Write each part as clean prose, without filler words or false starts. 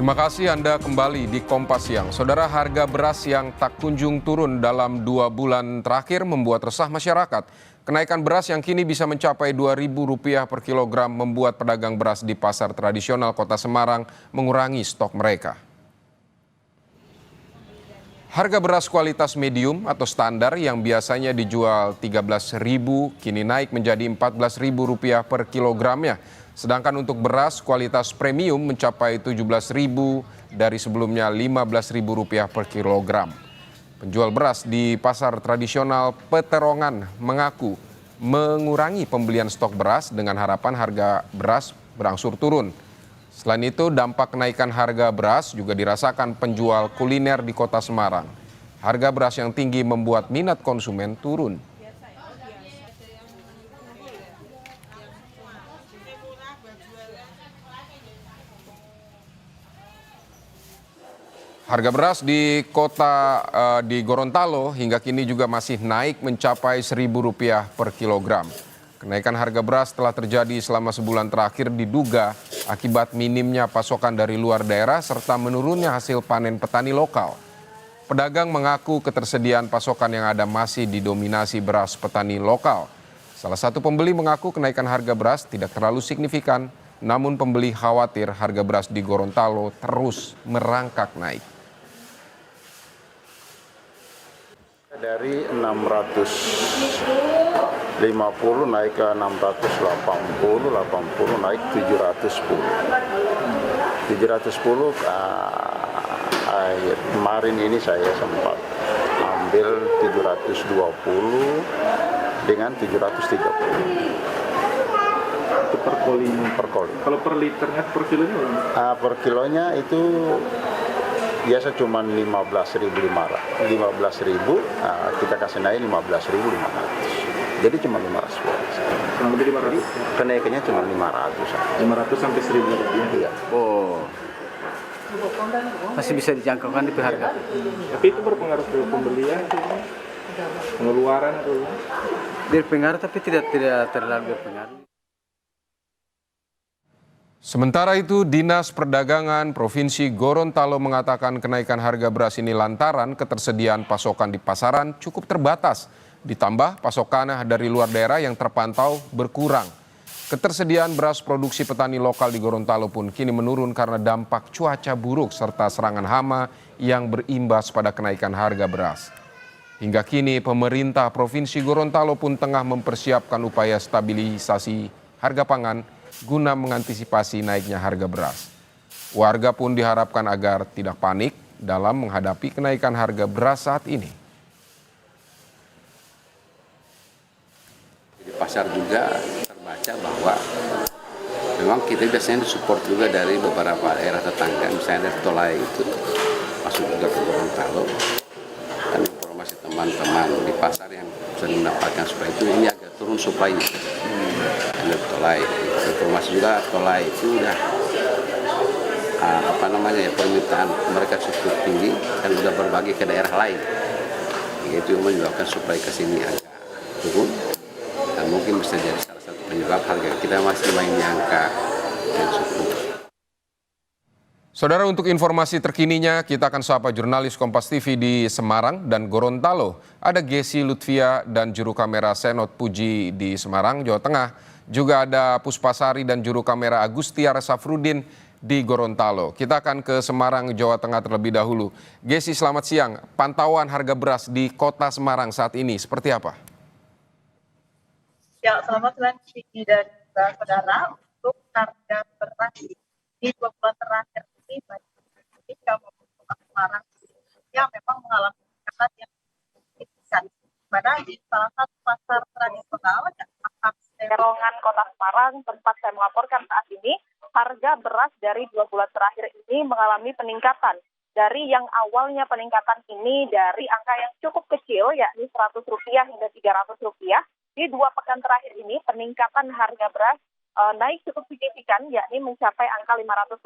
Terima kasih Anda kembali di Kompas Siang. Saudara, harga beras yang tak kunjung turun dalam 2 bulan terakhir membuat resah masyarakat. Kenaikan beras yang kini bisa mencapai Rp2.000 per kilogram membuat pedagang beras di pasar tradisional Kota Semarang mengurangi stok mereka. Harga beras kualitas medium atau standar yang biasanya dijual Rp13.000 kini naik menjadi Rp14.000 per kilogramnya. Sedangkan untuk beras kualitas premium mencapai Rp17.000 dari sebelumnya Rp15.000 per kilogram. Penjual beras di pasar tradisional Peterongan mengaku mengurangi pembelian stok beras dengan harapan harga beras berangsur turun. Selain itu, dampak kenaikan harga beras juga dirasakan penjual kuliner di Kota Semarang. Harga beras yang tinggi membuat minat konsumen turun. Harga beras di di Gorontalo hingga kini juga masih naik mencapai Rp1.000 per kilogram. Kenaikan harga beras telah terjadi selama sebulan terakhir diduga akibat minimnya pasokan dari luar daerah serta menurunnya hasil panen petani lokal. Pedagang mengaku ketersediaan pasokan yang ada masih didominasi beras petani lokal. Salah satu pembeli mengaku kenaikan harga beras tidak terlalu signifikan, namun pembeli khawatir harga beras di Gorontalo terus merangkak naik. Dari 650 naik ke 680, 80 naik 710. 710 akhir kemarin ini saya sempat ambil 720 dengan 730. Itu per kolinya. Per koli. Kalau per liternya per kilonya? Per kilonya itu biasa cuma 15.500, kita kasih naik 15.500. Jadi cuma 500. Kurang lebih 500. Kenaikannya cuma 500. 500 sampai Rp1.000. Iya. Oh, masih bisa dijangkaukan di harga. Tapi itu berpengaruh ke pembelian, pengeluaran atau? Berpengaruh tapi tidak terlalu berpengaruh. Sementara itu, Dinas Perdagangan Provinsi Gorontalo mengatakan kenaikan harga beras ini lantaran ketersediaan pasokan di pasaran cukup terbatas, ditambah pasokan dari luar daerah yang terpantau berkurang. Ketersediaan beras produksi petani lokal di Gorontalo pun kini menurun karena dampak cuaca buruk serta serangan hama yang berimbas pada kenaikan harga beras. Hingga kini pemerintah Provinsi Gorontalo pun tengah mempersiapkan upaya stabilisasi harga pangan guna mengantisipasi naiknya harga beras. Warga pun diharapkan agar tidak panik dalam menghadapi kenaikan harga beras saat ini. Di pasar juga terbaca bahwa memang kita biasanya disupport juga dari beberapa daerah tetangga, misalnya dari Tolai itu masuk juga ke Gorontalo. Dan informasi teman-teman di pasar yang sering mendapatkan supaya itu ini agak turun supply-nya. Dari Tolai, informasi juga Tolai itu udah permintaan mereka cukup tinggi dan udah berbagi ke daerah lain. Itu menyebabkan supply ke sini agak turun dan mungkin bisa jadi salah satu penyebab harga kita masih main di angka yang cukup. Saudara, untuk informasi terkininya kita akan sapa jurnalis Kompas TV di Semarang dan Gorontalo. Ada Gesi Lutfia dan juru kamera Senot Puji di Semarang, Jawa Tengah. Juga ada Puspasari dan juru kamera Agustiar Safrudin di Gorontalo. Kita akan ke Semarang, Jawa Tengah terlebih dahulu. Gesi, selamat siang. Pantauan harga beras di Kota Semarang saat ini seperti apa? Ya, selamat siang Vicky dan saudara. Untuk harga beras di 2 bulan terakhir ini baik di Kota Semarang yang memang mengalami peningkatan yang signifikan. Pada di salah satu pasar tradisional yang Peterongan Kota Semarang tempat saya melaporkan saat ini, harga beras dari 2 bulan terakhir ini mengalami peningkatan. Dari yang awalnya peningkatan ini dari angka yang cukup kecil, yakni Rp100 hingga Rp300, di 2 pekan terakhir ini peningkatan harga beras naik cukup signifikan, yakni mencapai angka Rp500.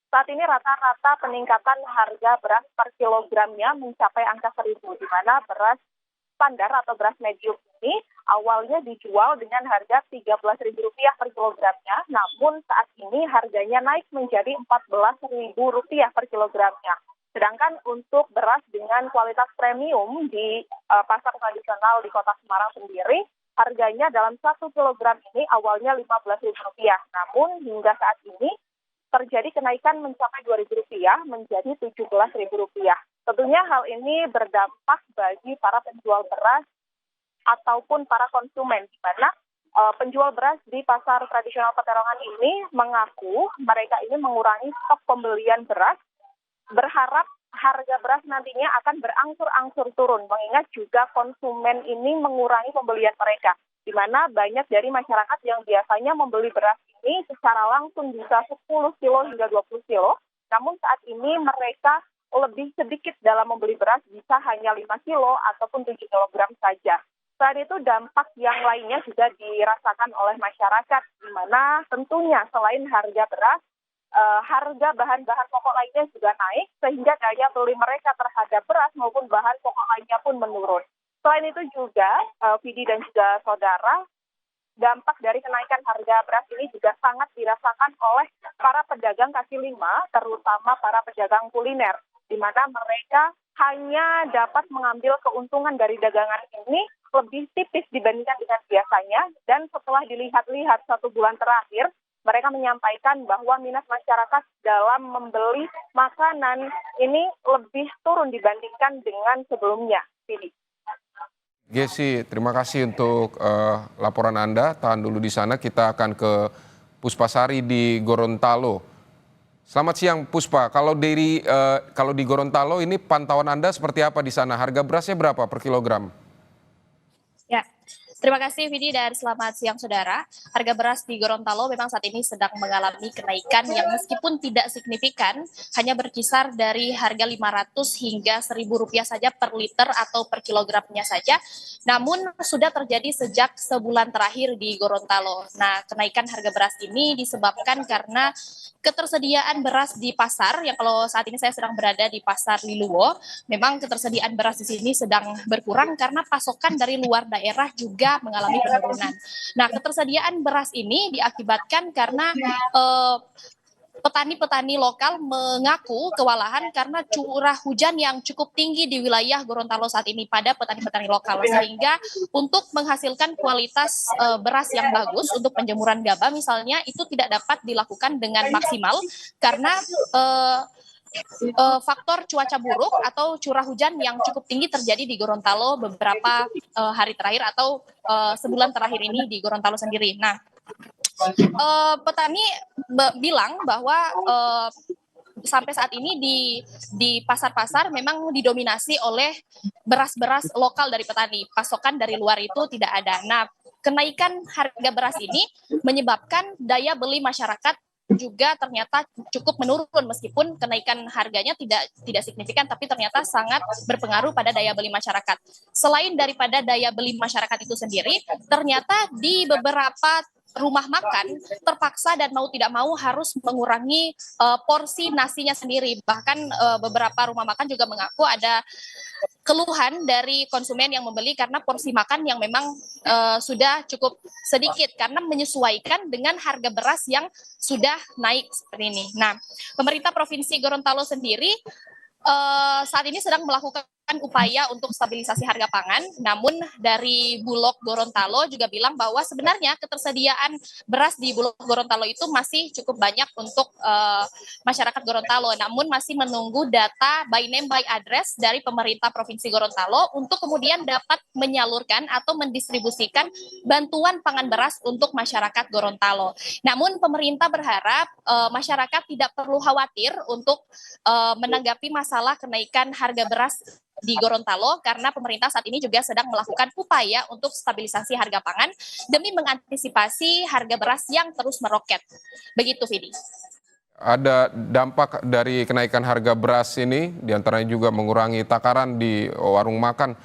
Saat ini rata-rata peningkatan harga beras per kilogramnya mencapai angka 1.000, di mana beras standar atau beras medium ini awalnya dijual dengan harga Rp13.000 per kilogramnya, namun saat ini harganya naik menjadi Rp14.000 per kilogramnya. Sedangkan untuk beras dengan kualitas premium di pasar tradisional di Kota Semarang sendiri, harganya dalam 1 kilogram ini awalnya Rp15.000. Namun hingga saat ini terjadi kenaikan mencapai Rp2.000 menjadi Rp17.000. Tentunya hal ini berdampak bagi para penjual beras ataupun para konsumen, di mana penjual beras di pasar tradisional Peterongan ini mengaku mereka ini mengurangi stok pembelian beras, berharap harga beras nantinya akan berangsur-angsur turun, mengingat juga konsumen ini mengurangi pembelian mereka, di mana banyak dari masyarakat yang biasanya membeli beras ini secara langsung bisa 10 kilo hingga 20 kilo, namun saat ini mereka lebih sedikit dalam membeli beras, bisa hanya 5 kilo ataupun 7 kilogram saja. Selain itu, dampak yang lainnya juga dirasakan oleh masyarakat, di mana tentunya selain harga beras, harga bahan-bahan pokok lainnya juga naik, sehingga daya beli mereka terhadap beras maupun bahan pokok lainnya pun menurun. Selain itu juga, Vidi dan juga saudara, dampak dari kenaikan harga beras ini juga sangat dirasakan oleh para pedagang kaki lima, terutama para pedagang kuliner, di mana mereka hanya dapat mengambil keuntungan dari dagangan ini lebih tipis dibandingkan dengan biasanya, dan setelah dilihat-lihat 1 bulan terakhir, mereka menyampaikan bahwa minat masyarakat dalam membeli makanan ini lebih turun dibandingkan dengan sebelumnya. Gesi, terima kasih untuk laporan Anda. Tahan dulu di sana, kita akan ke Puspasari di Gorontalo. Selamat siang Puspa, kalau di Gorontalo ini pantauan Anda seperti apa di sana? Harga berasnya berapa per kilogram? Ya, terima kasih Vidi dan selamat siang saudara. Harga beras di Gorontalo memang saat ini sedang mengalami kenaikan yang meskipun tidak signifikan, hanya berkisar dari harga Rp500 hingga Rp1.000 saja per liter atau per kilogramnya saja. Namun sudah terjadi sejak sebulan terakhir di Gorontalo. Nah, kenaikan harga beras ini disebabkan karena ketersediaan beras di pasar, yang kalau saat ini saya sedang berada di Pasar Liluwo, memang ketersediaan beras di sini sedang berkurang karena pasokan dari luar daerah juga mengalami penurunan. Nah, ketersediaan beras ini diakibatkan karena petani-petani lokal mengaku kewalahan karena curah hujan yang cukup tinggi di wilayah Gorontalo saat ini pada petani-petani lokal, sehingga untuk menghasilkan kualitas beras yang bagus untuk penjemuran gabah misalnya itu tidak dapat dilakukan dengan maksimal karena faktor cuaca buruk atau curah hujan yang cukup tinggi terjadi di Gorontalo beberapa hari terakhir atau sebulan terakhir ini di Gorontalo sendiri. Nah, petani bilang bahwa sampai saat ini di pasar-pasar memang didominasi oleh beras-beras lokal dari petani. Pasokan dari luar itu tidak ada. Nah, kenaikan harga beras ini menyebabkan daya beli masyarakat juga ternyata cukup menurun, meskipun kenaikan harganya tidak signifikan, tapi ternyata sangat berpengaruh pada daya beli masyarakat. Selain daripada daya beli masyarakat itu sendiri, ternyata di beberapa rumah makan terpaksa dan mau tidak mau harus mengurangi porsi nasinya sendiri. Bahkan beberapa rumah makan juga mengaku ada keluhan dari konsumen yang membeli karena porsi makan yang memang sudah cukup sedikit karena menyesuaikan dengan harga beras yang sudah naik seperti ini. Nah, pemerintah Provinsi Gorontalo sendiri saat ini sedang melakukan upaya untuk stabilisasi harga pangan, namun dari Bulog Gorontalo juga bilang bahwa sebenarnya ketersediaan beras di Bulog Gorontalo itu masih cukup banyak untuk masyarakat Gorontalo, namun masih menunggu data by name by address dari pemerintah Provinsi Gorontalo untuk kemudian dapat menyalurkan atau mendistribusikan bantuan pangan beras untuk masyarakat Gorontalo. Namun pemerintah berharap masyarakat tidak perlu khawatir untuk menanggapi masalah kenaikan harga beras di Gorontalo karena pemerintah saat ini juga sedang melakukan upaya untuk stabilisasi harga pangan demi mengantisipasi harga beras yang terus meroket. Begitu, Vidi. Ada dampak dari kenaikan harga beras ini, diantaranya juga mengurangi takaran di warung makan.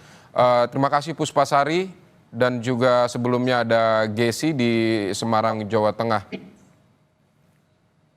Terima kasih Puspasari, dan juga sebelumnya ada Gesi di Semarang, Jawa Tengah.